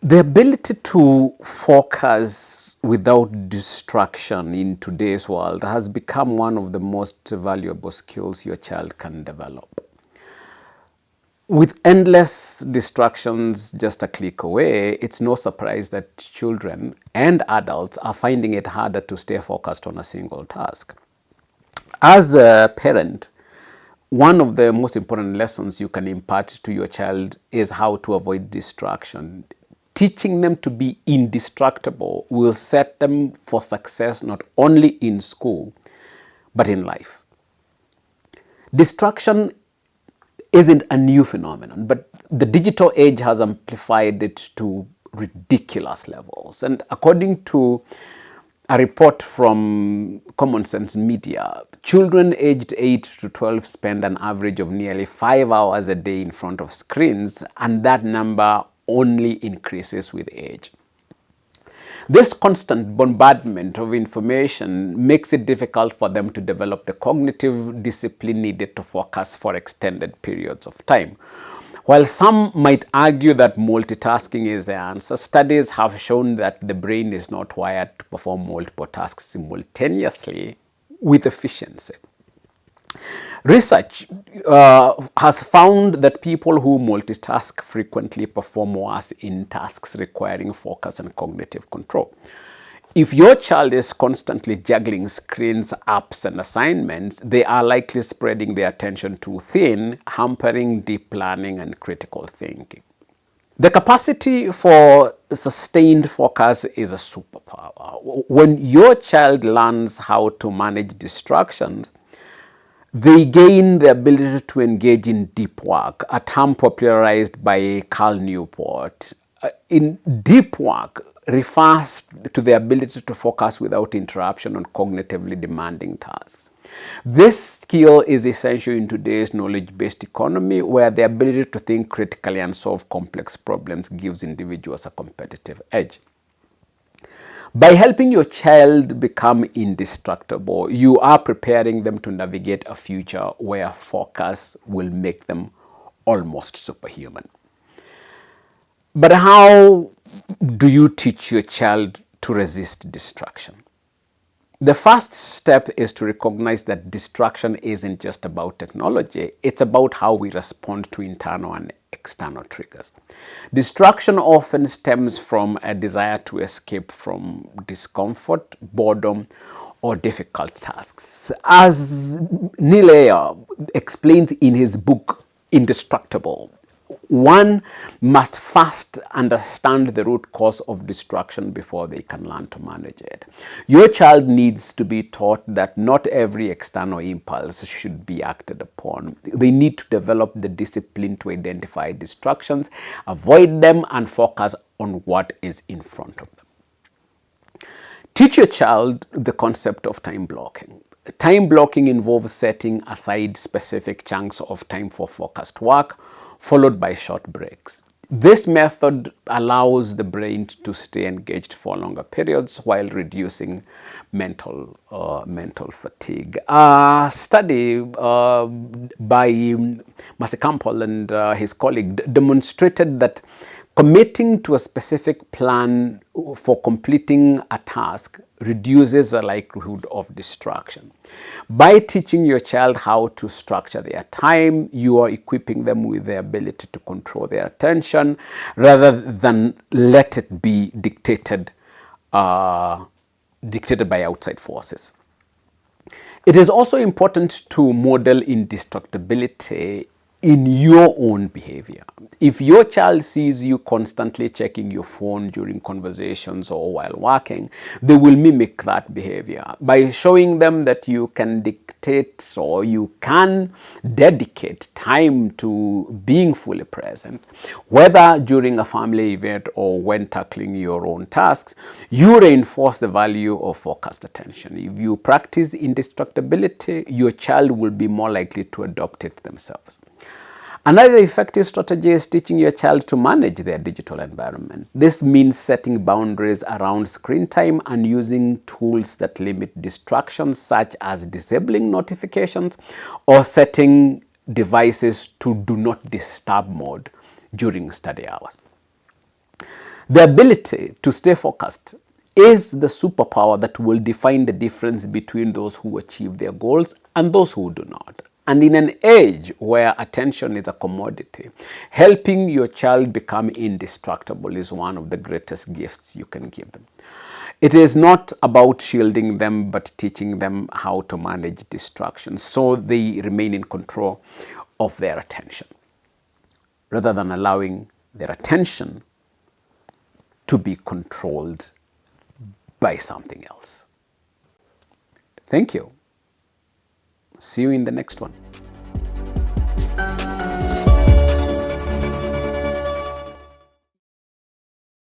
The ability to focus without distraction in today's world has become one of the most valuable skills your child can develop. With endless distractions just a click away, it's no surprise that children and adults are finding it harder to stay focused on a single task. As a parent, one of the most important lessons you can impart to your child is how to avoid distraction. Teaching them to be indistractable will set them for success not only in school, but in life. Distraction isn't a new phenomenon, but the digital age has amplified it to ridiculous levels. And according to a report from Common Sense Media, children aged 8 to 12 spend an average of nearly 5 hours a day in front of screens, and that number only increases with age. This constant bombardment of information makes it difficult for them to develop the cognitive discipline needed to focus for extended periods of time. While some might argue that multitasking is the answer, studies have shown that the brain is not wired to perform multiple tasks simultaneously with efficiency. Research has found that people who multitask frequently perform worse in tasks requiring focus and cognitive control. If your child is constantly juggling screens, apps, and assignments, they are likely spreading their attention too thin, hampering deep planning and critical thinking. The capacity for sustained focus is a superpower. When your child learns how to manage distractions, they gain the ability to engage in deep work, a term popularized by Cal Newport. In deep work refers to the ability to focus without interruption on cognitively demanding tasks. This skill is essential in today's knowledge-based economy, where the ability to think critically and solve complex problems gives individuals a competitive edge. By helping your child become indestructible, you are preparing them to navigate a future where focus will make them almost superhuman. But how do you teach your child to resist distraction? The first step is to recognize that distraction isn't just about technology, it's about how we respond to internal and external triggers. Distraction often stems from a desire to escape from discomfort, boredom, or difficult tasks. As Neil Ayre explains in his book, Indistractable, one must first understand the root cause of distraction before they can learn to manage it. Your child needs to be taught that not every external impulse should be acted upon. They need to develop the discipline to identify distractions, avoid them, and focus on what is in front of them. Teach your child the concept of time blocking. Time blocking involves setting aside specific chunks of time for focused work, followed by short breaks. This method allows the brain to stay engaged for longer periods while reducing mental fatigue. A study by Masikampol and his colleague demonstrated that committing to a specific plan for completing a task reduces the likelihood of distraction. By teaching your child how to structure their time, you are equipping them with the ability to control their attention rather than let it be dictated by outside forces. It is also important to model indestructibility in your own behavior. If your child sees you constantly checking your phone during conversations or while working, they will mimic that behavior. By showing them that you can dictate or you can dedicate time to being fully present, whether during a family event or when tackling your own tasks, you reinforce the value of focused attention. If you practice indestructibility, your child will be more likely to adopt it themselves. Another effective strategy is teaching your child to manage their digital environment. This means setting boundaries around screen time and using tools that limit distractions, such as disabling notifications or setting devices to do not disturb mode during study hours. The ability to stay focused is the superpower that will define the difference between those who achieve their goals and those who do not. And in an age where attention is a commodity, helping your child become indestructible is one of the greatest gifts you can give them. It is not about shielding them, but teaching them how to manage distractions so they remain in control of their attention, rather than allowing their attention to be controlled by something else. Thank you. See you in the next one.